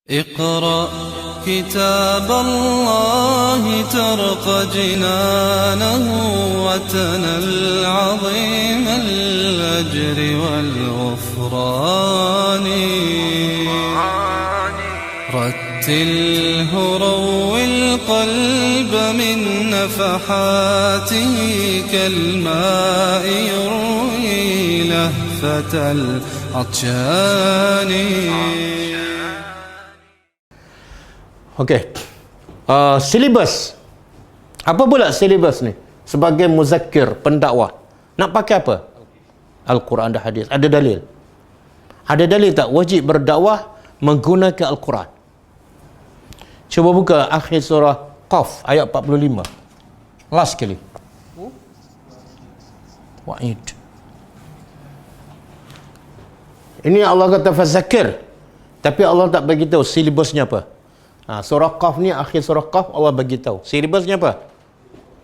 اقرأ كتاب الله ترق جنانه وتنل عظيم الأجر والغفران رتله روي القلب من نفحاته كالماء يروي لهفة العطشان. Okey. Silibus. Apa pula silibus ni? Sebagai muzakkir, pendakwah. Nak pakai apa? Al-Quran dan hadis. Ada dalil? Ada dalil tak wajib berdakwah menggunakan Al-Quran? Cuba buka akhir surah Qaf ayat 45. Last sekali. Wa'id. Ini Allah kata fazakir. Tapi Allah tak bagi tahu silibusnya apa. Surah Qaf ni, akhir surah Qaf Allah bagi tahu. Silibusnya apa?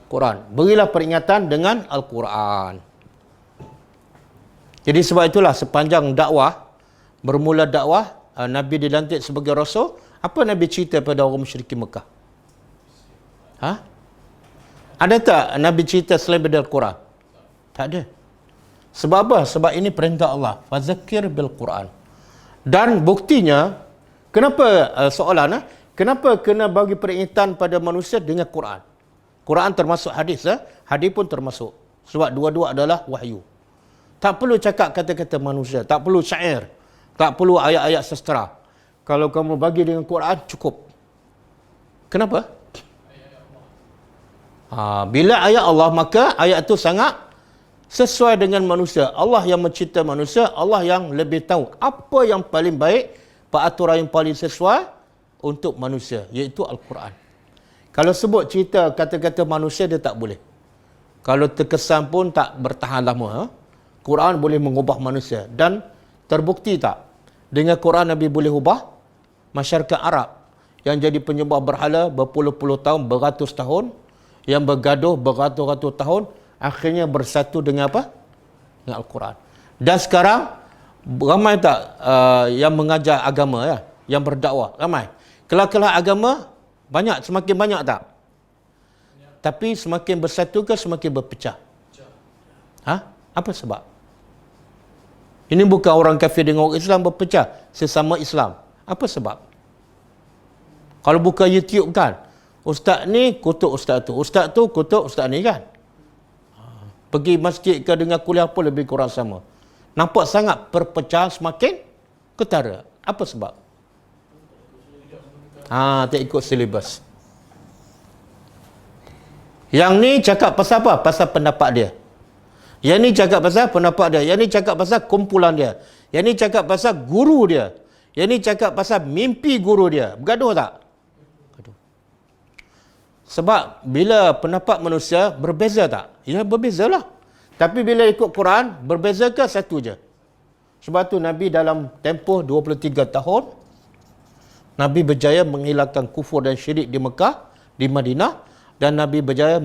Quran. Berilah peringatan dengan Al-Quran. Jadi sebab itulah sepanjang dakwah, bermula dakwah, Nabi dilantik sebagai Rasul, apa Nabi cerita pada orang musyrikin Mekah? Ada tak Nabi cerita selain daripada Al-Quran? Tak ada. Sebab apa? Sebab ini perintah Allah. Fazakir bil Quran. Dan buktinya, kenapa soalan? Kenapa kena bagi peringatan pada manusia dengan Quran? Quran termasuk hadis, hadis pun termasuk. Sebab dua-dua adalah wahyu. Tak perlu cakap kata-kata manusia, tak perlu syair, tak perlu ayat-ayat sastera. Kalau kamu bagi dengan Quran, cukup. Kenapa? Bila ayat Allah, maka ayat itu sangat sesuai dengan manusia. Allah yang mencipta manusia, Allah yang lebih tahu apa yang paling baik, peraturan yang paling sesuai untuk manusia, iaitu Al-Quran. Kalau sebut cerita kata-kata manusia, dia tak boleh. Kalau terkesan pun tak bertahan lama. Quran boleh mengubah manusia. Dan terbukti tak? Dengan Quran Nabi boleh ubah masyarakat Arab yang jadi penyembah berhala berpuluh-puluh tahun, beratus tahun, yang bergaduh beratus-ratus tahun, akhirnya bersatu dengan apa? Dengan Al-Quran. Dan sekarang ramai tak yang mengajar agama, yang berdakwah? Ramai. Kelah-kelah agama banyak, semakin banyak tak? Tapi semakin bersatu ke semakin berpecah? Apa sebab? Ini bukan orang kafir dengan orang Islam berpecah, sesama Islam. Apa sebab? Kalau buka YouTube kan, ustaz ni kutuk ustaz tu, ustaz tu kutuk ustaz ni kan. Pergi masjid ke dengan kuliah pun lebih kurang sama. Nampak sangat perpecahan semakin ketara. Apa sebab? Tak ikut silibus. Yang ni cakap pasal apa? Pasal pendapat dia. Yang ni cakap pasal pendapat dia. Yang ni cakap pasal kumpulan dia. Yang ni cakap pasal guru dia. Yang ni cakap pasal mimpi guru dia. Bergaduh tak? Bergaduh. Sebab bila pendapat manusia berbeza tak? Ya, berbezalah. Tapi bila ikut Quran, berbeza ke satu je? Sebab tu Nabi dalam tempoh 23 tahun, Nabi berjaya menghilangkan kufur dan syirik di Mekah, di Madinah, dan Nabi berjaya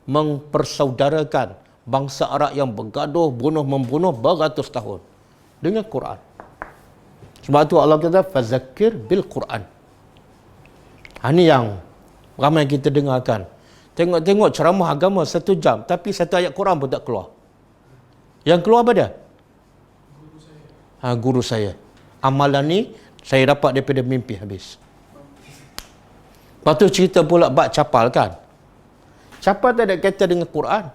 mempersaudarakan bangsa Arab yang bergaduh, bunuh-membunuh beratus tahun dengan Quran. Sebab tu Allah kata, fazakir bil Quran. Ini yang ramai kita dengarkan. Tengok-tengok ceramah agama 1 jam, tapi satu ayat Quran pun tak keluar. Yang keluar apa dia? Guru saya. Amalan ni saya dapat daripada mimpi habis. Lepas tu cerita pula bab capal kan. Capal tak ada kaitan dengan Quran.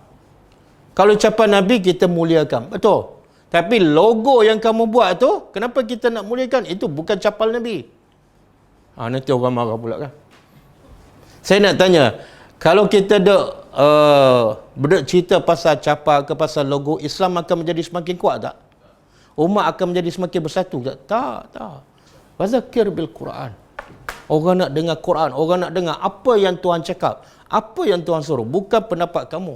Kalau capal Nabi kita muliakan. Betul. Tapi logo yang kamu buat tu, kenapa kita nak muliakan? Itu bukan capal Nabi. Nanti orang marah pula kan. Saya nak tanya, kalau kita cerita pasal capal ke pasal logo, Islam akan menjadi semakin kuat tak? Umat akan menjadi semakin bersatu tak? Tak. Fazakir bil Quran. Orang nak dengar Quran, orang nak dengar apa yang Tuhan cakap, apa yang Tuhan suruh, bukan pendapat kamu.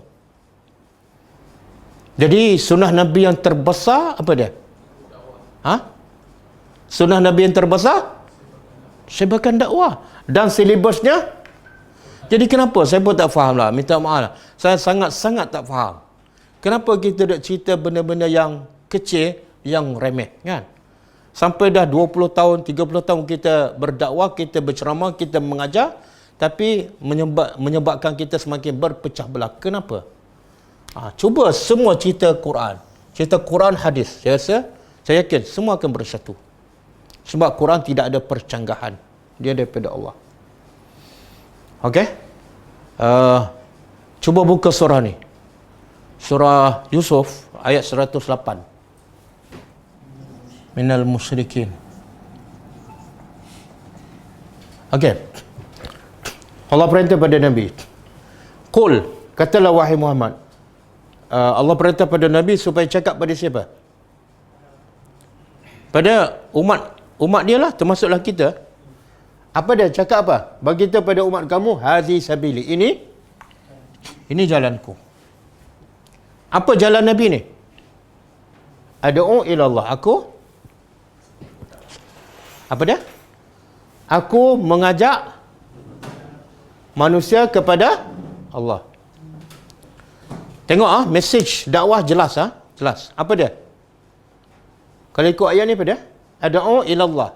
Jadi sunnah Nabi yang terbesar apa dia? Sunnah Nabi yang terbesar sebagai dakwah. Dan silibusnya, jadi kenapa? Saya pun tak faham lah, minta maaf lah. Saya sangat-sangat tak faham. Kenapa kita nak cerita benda-benda yang kecil, yang remeh kan? Sampai dah 20 tahun, 30 tahun kita berdakwah, kita berceramah, kita mengajar, tapi menyebabkan kita semakin berpecah belah. Kenapa? Cuba semua cerita Quran, cerita Quran hadis. Saya yakin semua akan bersatu. Sebab Quran tidak ada percanggahan. Dia daripada Allah. Okey? Cuba buka surah ni. Surah Yusuf ayat 108. Minal musyrikin. Okey. Allah perintah pada Nabi. Qul, katalah wahai Muhammad. Allah perintah pada Nabi supaya cakap pada siapa? Pada umat dia lah, termasuklah kita. Apa dia cakap apa? Bagi tahu pada umat kamu, hazi sabili. Ini jalanku. Apa jalan Nabi ni? Ad'u ila Allah. Apa dia? Aku mengajak manusia kepada Allah. Tengok message dakwah jelas jelas. Apa dia? Kalau ikut ayat ni apa dia? Ad'u ila Allah.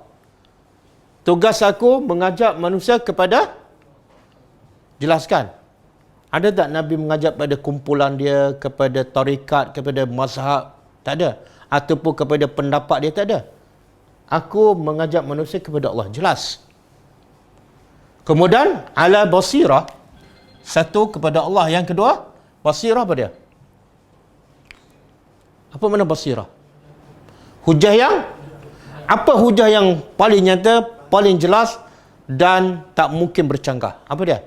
Tugas aku mengajak manusia kepada, jelaskan. Ada tak Nabi mengajak pada kumpulan dia, kepada tarikat, kepada mazhab? Tak ada. Ataupun kepada pendapat dia? Tak ada. Aku mengajak manusia kepada Allah. Jelas. Kemudian, ala basirah. Satu, kepada Allah. Yang kedua, basirah apa dia? Apa makna basirah? Apa hujah yang paling nyata, paling jelas dan tak mungkin bercanggah? Apa dia?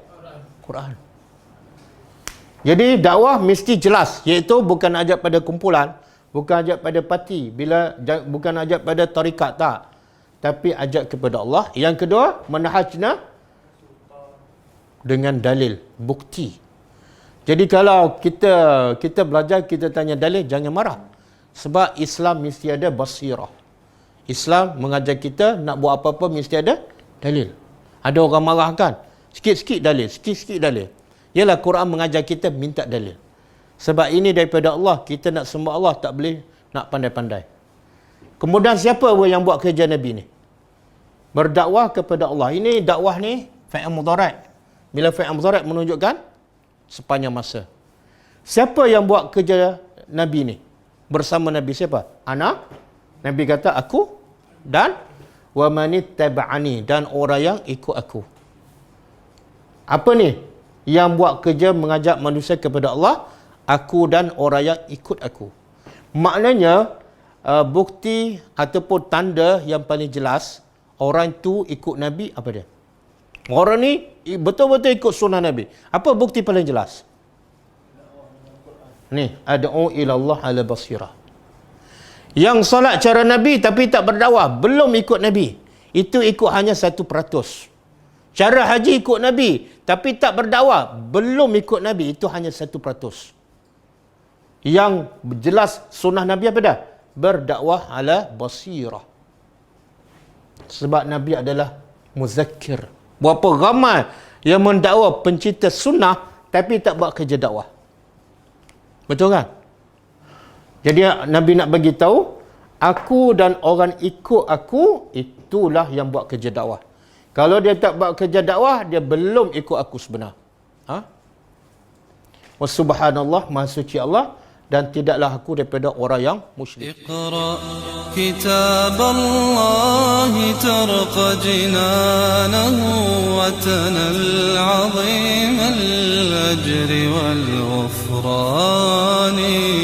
Quran. Jadi dakwah mesti jelas, iaitu bukan ajak pada kumpulan, bukan ajak pada parti, bukan ajak pada tarikat, tak. Tapi ajak kepada Allah. Yang kedua, manhajna dengan dalil, bukti. Jadi kalau kita belajar, kita tanya dalil, jangan marah. Sebab Islam mesti ada basirah. Islam mengajar kita nak buat apa-apa mesti ada dalil. Ada orang marah kan? Sikit-sikit dalil, sikit-sikit dalil. Yalah, Quran mengajar kita minta dalil. Sebab ini daripada Allah, kita nak sembah Allah tak boleh nak pandai-pandai. Kemudian siapa yang buat kerja Nabi ni? Berdakwah kepada Allah. Ini dakwah ni fa'il mudhari'. Bila fa'il mudhari' menunjukkan sepanjang masa. Siapa yang buat kerja Nabi ni? Bersama Nabi siapa? Ana. Nabi kata aku dan wa manittaba'ani, dan orang yang ikut aku. Apa ni? Yang buat kerja mengajak manusia kepada Allah, aku dan orang yang ikut aku. Maknanya bukti ataupun tanda yang paling jelas orang itu ikut Nabi apa dia? Orang ni betul-betul ikut sunnah Nabi. Apa bukti paling jelas? Ni, ad'u ila Allah ala basirah. Yang solat cara Nabi tapi tak berdakwah, belum ikut Nabi. Itu ikut hanya 1%. Cara haji ikut Nabi tapi tak berdakwah, belum ikut Nabi. Itu hanya 1%. Yang jelas sunnah Nabi apa dah? Berdakwah ala basirah. Sebab Nabi adalah muzakkir. Berapa ramai yang mendakwa pencipta sunnah tapi tak buat kerja dakwah. Betul kan? Jadi Nabi nak bagi tahu, aku dan orang ikut aku, itulah yang buat kerja dakwah. Kalau dia tak buat kerja dakwah, dia belum ikut aku sebenar. Wa subhanallah, maha suci Allah, dan tidaklah aku daripada orang yang musyrik. Iqra kitab Allah tarqa jinanahu wa tanal 'azim al-ajri wal ghufrani.